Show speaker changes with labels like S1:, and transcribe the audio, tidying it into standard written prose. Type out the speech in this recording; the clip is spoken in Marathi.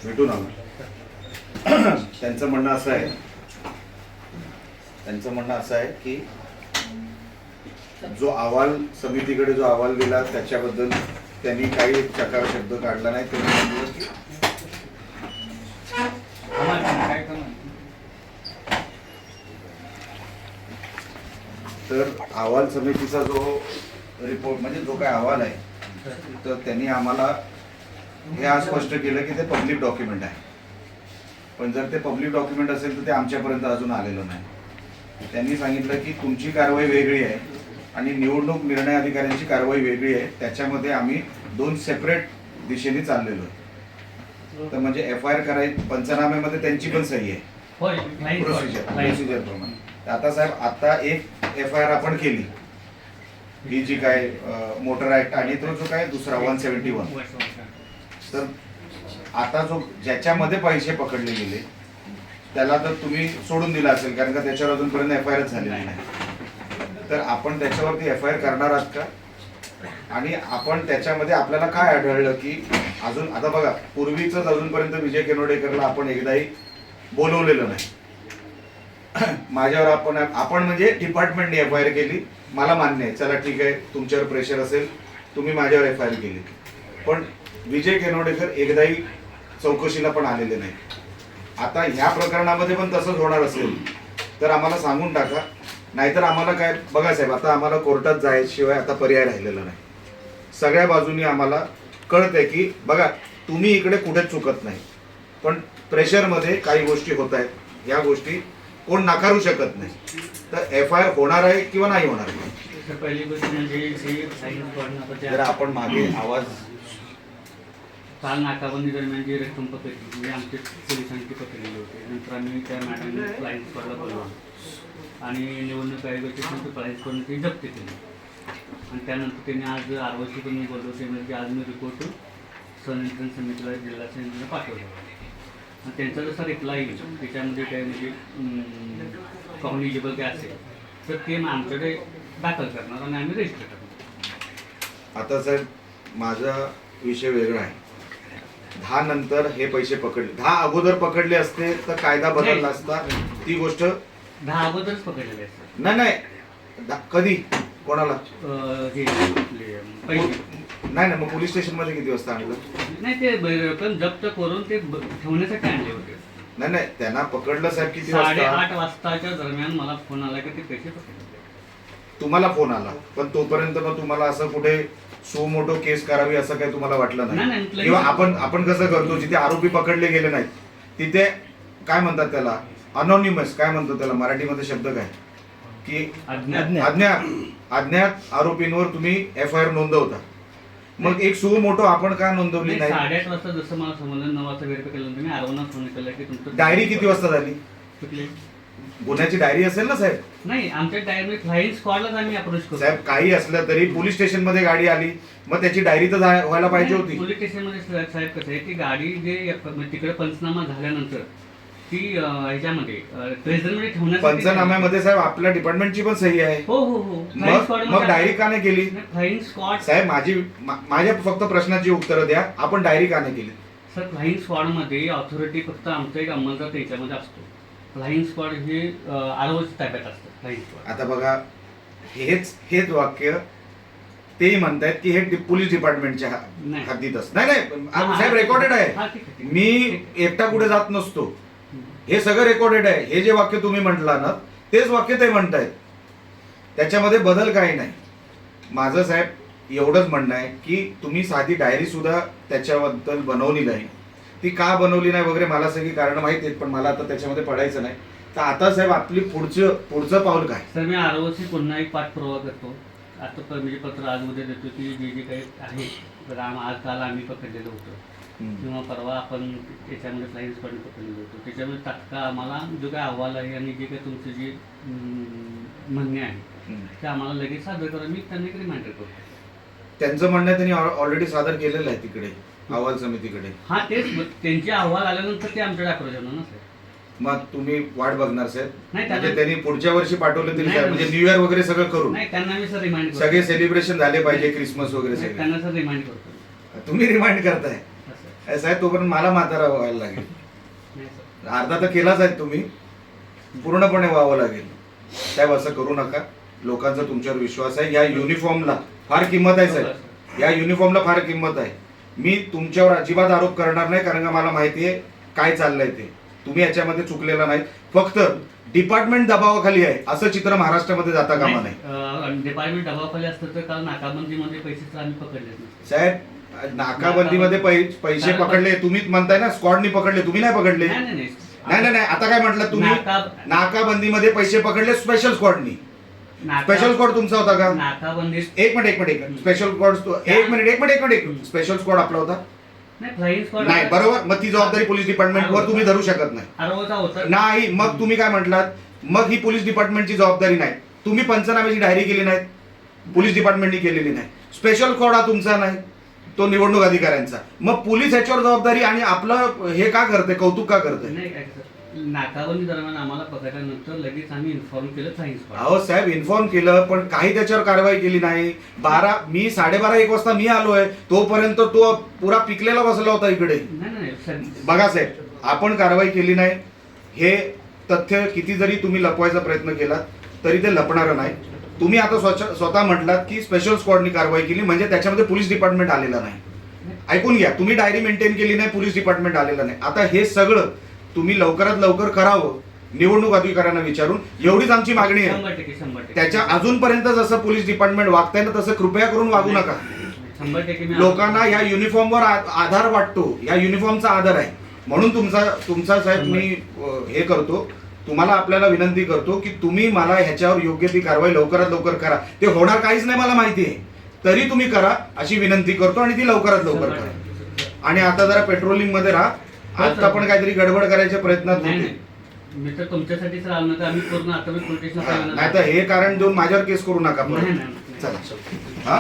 S1: भेटून आलो. त्यांचं म्हणणं असं आहे की जो अहवाल समितीकडे जो अहवाल दिला त्याच्याबद्दल त्यांनी काही चकार शब्द काढला नाही. तर अहवाल समितीचा जो रिपोर्ट म्हणजे जो काय अहवाल आहे तर त्यांनी आम्हाला हे आज स्पष्ट केलं की ते पब्लिक डॉक्युमेंट आहे. पण जर ते पब्लिक डॉक्युमेंट असेल तर ते आमच्यापर्यंत अजून आलेलं नाही. त्यांनी सांगितलं की तुमची कारवाई वेगळी आहे आणि निवडणूक निर्णय अधिकाऱ्यांची कारवाई वेगळी आहे. त्याच्यामध्ये आम्ही दोन सेपरेट दिशेने चाललेलो आहे. तर म्हणजे FIR करायची पंचनाम्यामध्ये त्यांची पण सही आहे प्रोसिजर प्रमाणे. आता साहेब आता एक FIR आपण केली ही जी काय मोटर ऍक्ट आणि तो जो काय दुसरा 171. तर आता जो ज्याच्यामध्ये पैसे पकडले गेले त्याला तर तुम्ही सोडून दिला असेल कारण का त्याच्यावर अजूनपर्यंत FIR झाली नाही. तर आपण त्याच्यावरती FIR करणार आहात का? आणि आपण त्याच्यामध्ये आपल्याला काय आढळलं की अजून आता बघा पूर्वीच अजूनपर्यंत विजय केनोडेकरला आपण एकदाही बोलवलेलं नाही. माझ्यावर आपण म्हणजे डिपार्टमेंटने FIR केली. मला मान्य आहे, चला ठीक आहे, तुमच्यावर प्रेशर असेल, तुम्ही माझ्यावर FIR केली. पण विजय केनोडेकर एकदाही चौकशीला पण आलेले नाही. आता ह्या प्रकरणामध्ये पण तसंच होणार असेल तर आम्हाला सांगून टाका, नाहीतर आम्हाला काय बघा साहेब, आता आम्हाला कोर्टात जायशिवाय आता पर्याय राहिलेला नाही. सगळ्या बाजूनी आम्हाला कळतंय की बघा तुम्ही इकडे कुठेच चुकत नाही, पण प्रेशरमध्ये काही गोष्टी होत आहेत. या गोष्टी कोण नाकारू शकत नाही. तर FIR होणार आहे किंवा नाही होणार आहे.
S2: पहिली गोष्ट म्हणजे
S1: जर आपण मागे आवाज
S2: काल नाकाबंदी दरम्यान जी रक्कम पकडली म्हणजे आमचे पोलिसांची पकडलेली होती. नंतर आम्ही त्या मॅडमने फ्लाईंग स्क्वॉडला बोलवलं आणि निवडणूक आयोगाची पण फ्लाईंग स्क्वॉडने ती जप्त केली. आणि त्यानंतर त्यांनी आज ROC पण बोललो ते म्हणजे आज मी रिपोर्ट संनियंत्रण समितीला जिल्हा समितीला पाठवला. आणि त्यांचा जसा रिप्लाय येईल त्याच्यामध्ये काय म्हणजे कॉग्निजेबल काय असेल तर ते आमच्याकडे दाखल करणार आणि आम्ही रजिस्टर करणार.
S1: आता साहेब माझा विषय वेगळा आहे. 10 नंतर हे पैसे पकडले, 10 अगोदर पकडले असते तर कायदा बदलला असता. ती गोष्ट
S2: 10 अगोदरच पकडलेले असतात.
S1: नाही कधी कोणाला
S2: हे
S1: नाही ना. मग पोलीस स्टेशन मध्ये किती वाजता आणलं?
S2: नाही ते रक्कम जप्त करून ते ठेवण्यासाठी आणले होते.
S1: नाही त्यांना पकडलं साहेब किती वाजता?
S2: 8:30 वाजताच्या दरम्यान मला फोन आला की ते पैसे पकडले.
S1: तुम्हाला फोन आला पण तोपर्यंत मग तुम्हाला असं कुठे सो मोठो केस करावी असं काही तुम्हाला वाटलं नाही? किंवा आपण कसं करतो जिथे आरोपी पकडले गेले नाहीत तिथे काय म्हणतात त्याला, अनॉनिमस काय म्हणतो त्याला मराठीमध्ये शब्द काय की अज्ञात आरोपींवर तुम्ही FIR नोंदवता. मग एक सो मोठो आपण का नोंदवली नाही?
S2: 8:30 वाजता जसं मला समजलं 9 वाजता व्हेरिफाय केलं मी आरवना फोन केला की तुमचं
S1: डायरी किती वाजता झाली?
S2: कुठली
S1: गुन्ह्याची डायरी असेल ना साहेब?
S2: नाही आमच्या डायरी फ्लाईंग स्क्वॉडलाच आम्ही अप्रोच करू
S1: साहेब. काही असलं तरी पोलीस स्टेशन मध्ये गाडी आली मग त्याची डायरी तर व्हायला पाहिजे होती.
S2: पोलीस स्टेशन मध्ये साहेब कसं आहे ती गाडी जे तिकडे पंचनामा झाल्यानंतर ती ह्याच्यामध्ये ट्रेझरमध्ये ठेवण्यासाठी
S1: पंचनाम्यामध्ये साहेब आपल्या डिपार्टमेंटची पण सही आहे.
S2: हो
S1: मग डायरी का नाही केली?
S2: फ्लाईंग स्क्वॉड
S1: साहेब माझ्या फक्त प्रश्नाची उत्तरं द्या, आपण डायरी का नाही केली?
S2: सर फ्लाईंग स्क्वॉड मध्ये ऑथॉरिटी फक्त आमचा एक अंमलदार त्याच्यामध्ये असतो. फ्लाईंग स्क्वॉड हे ROC ताब्यात असतं. फ्लाईंग स्क्वॉड
S1: आता बघा हेच वाक्य तेही म्हणतायत की हे पोलीस डिपार्टमेंटच्या हद्दीत असत. नाही साहेब रेकॉर्डेड आहे. मी एकटा कुठे जात नसतो. हे सगळं रेकॉर्डेड आहे. हे जे वाक्य तुम्ही म्हटला ना तेच वाक्य ते म्हणतायत. त्याच्यामध्ये बदल काही नाही. माझं साहेब एवढंच म्हणणं आहे की तुम्ही साधी डायरी सुद्धा त्याच्याबद्दल बनवली नाही. ती का बनवली नाही वगैरे मला सगळी कारण माहिती आहेत पण मला आता त्याच्यामध्ये पडायचं नाही. तर आता साहेब आपली पुढचं पाऊल काय?
S2: सर मी ROC पुन्हा एक पाठपुरावा करतो. आता म्हणजे पत्र आज उद्या देतो की जे काही आहे तर आज काल आम्ही पकडलेलं होतं किंवा परवा आपण त्याच्यामध्ये फ्लाईंग स्क्वॉड पकडलेलं होतं. त्याच्यामध्ये तात्काळ आम्हाला जो काही अहवाल आहे आणि जे काही तुमचे जे म्हणणे आहे ते आम्हाला लगेच सादर करा. मी त्यांना एक रिमाइंडर करतो.
S1: त्यांचं म्हणणं त्यांनी ऑलरेडी सादर केलेलं आहे तिकडे अहवाल समितीकडे.
S2: तेच त्यांचे अहवाल आल्यानंतर ते आमच्याकडे अप्रोच होणार ना सर.
S1: मग तुम्ही वाट बघणार साहेब?
S2: नाही,
S1: म्हणजे त्यांनी पुढच्या वर्षी पाठवलं तरी
S2: नाही,
S1: काय, म्हणजे न्यू इयर वगैरे सगळं करून
S2: नाही, त्यांना मी सर रिमाइंड करतो.
S1: सगळे सेलिब्रेशन झाले पाहिजे, क्रिसमस वगैरे
S2: नाही,
S1: सगळे.
S2: त्यांना सर रिमाइंड करतो.
S1: तुम्ही रिमाइंड करताय
S2: असं.
S1: साहेब, तोपर्यंत मला म्हातारा व्हायला लागेल.
S2: नाही सर.
S1: अर्धा तर केलाच आहे तुम्ही, पूर्णपणे व्हावं लागेल. साहेब असं करू नका. लोकांचा तुमच्यावर विश्वास आहे. या युनिफॉर्मला फार किंमत आहे साहेब, या युनिफॉर्मला फार किंमत आहे. मी तुमच्यावर अजिबात आरोप करणार नाही, कारण का मला माहिती आहे काय चाललंय ते. तुम्ही याच्यामध्ये चुकलेला नाही. फक्त डिपार्टमेंट दबावाखाली आहे असं चित्र महाराष्ट्रामध्ये जाता कामा नाही.
S2: डिपार्टमेंट दबावाखाली असतं तर काल नाकाबंदीमध्ये पैसे तर आम्ही पकडले नाही.
S1: साहेब, नाकाबंदीमध्ये पैसे पकडले तुम्हीच म्हणताय ना, स्क्वॉडनी पकडले, तुम्ही नाही पकडले.
S2: नाही, नाही, नाही.
S1: नाही नाही नाही, आता काय म्हटलं तुम्ही? नाकाबंदीमध्ये पैसे पकडले स्पेशल स्क्वॉडनी. स्पेशल स्क्वॉड तुमचा होता का?
S2: नाकाबंदी
S1: एक मिनिट स्पेशल स्क्वॉड एक मिनिट स्पेशल स्क्वॉड आपला होता
S2: नाही, फ्लाइंग स्क्वॉड
S1: नाही, बरोबर. मग ती जबाबदारी पोलीस डिपार्टमेंटवर तुम्ही धरू शकत नाही.
S2: आरोचा होता
S1: नाही. मग तुम्ही काय म्हटलात? मग ही पोलीस डिपार्टमेंटची जबाबदारी नाही. तुम्ही पंचनाम्याची डायरी केली नाही, पोलीस डिपार्टमेंटनी केलेली नाही. स्पेशल स्क्वॉड हा तुमचा नाही, तो निवडणूक अधिकाऱ्यांचा. मग पोलीस ह्याच्यावर जबाबदारी आणि आपलं हे का करते, कौतुक का करते?
S2: नाही काय सर, नाकाबंदी दरम्यान आम्हाला पकडल्यानंतर लगेच आम्ही इन्फॉर्म केलं फ्लाइंग स्क्वॉड.
S1: अहो साहेब, इन्फॉर्म केलं पण काही त्याच्यावर कारवाई केली नाही. 12:30-1 वाजता मी आलोय, तोपर्यंत तो पुरा पिकलेला बसला होता इकडे.
S2: नाही नाही सर,
S1: बघा साहेब, आपण कारवाई केली नाही. हे तथ्य किती जरी तुम्ही लपवायचा प्रयत्न केला तरी ते लपणारं नाही. तुम्ही आता स्वतः म्हटलात की स्पेशल स्क्वॉडनी कारवाई केली, म्हणजे त्याच्यामध्ये पोलीस डिपार्टमेंट आलेलं नाही. ऐकून घ्या, तुम्ही डायरी मेंटेन केली नाही, पोलीस डिपार्टमेंट आलेलं नाही. आता हे सगळं तुम्ही लवकरात लवकर करावं, निवडणूक अधिकाऱ्यांना विचारून. एवढीच आमची मागणी आहे.
S2: 100%.
S1: त्याच्या अजूनपर्यंत जसं पोलीस डिपार्टमेंट वागताय ना, तसं कृपया करून वागू नका.
S2: 100% मी
S1: लोकांना या युनिफॉर्मवर आधार वाटतो, या युनिफॉर्मचा आधार आहे. म्हणून तुमचा साहेब मी हे करतो, तुम्हाला आपल्याला विनंती करतो की तुम्ही मला ह्याच्यावर योग्य ती कारवाई लवकरात लवकर करा. ते होणार काहीच नाही मला माहिती आहे, तरी तुम्ही करा अशी विनंती करतो आणि ती लवकरात लवकर करा. आणि आता जरा पेट्रोलिंग मध्ये राहा. आता पण काहीतरी गडबड करायच्या प्रयत्नात
S2: नाही
S1: होते.
S2: नाही, मी तर तुमच्यासाठीच राहणार नाही तर आम्ही पूर्ण आता मी पोलीस
S1: नाही तर हे कारण देऊन माझ्यावर केस करू नका.
S2: नाही, नाही, नाही.
S1: चला हा.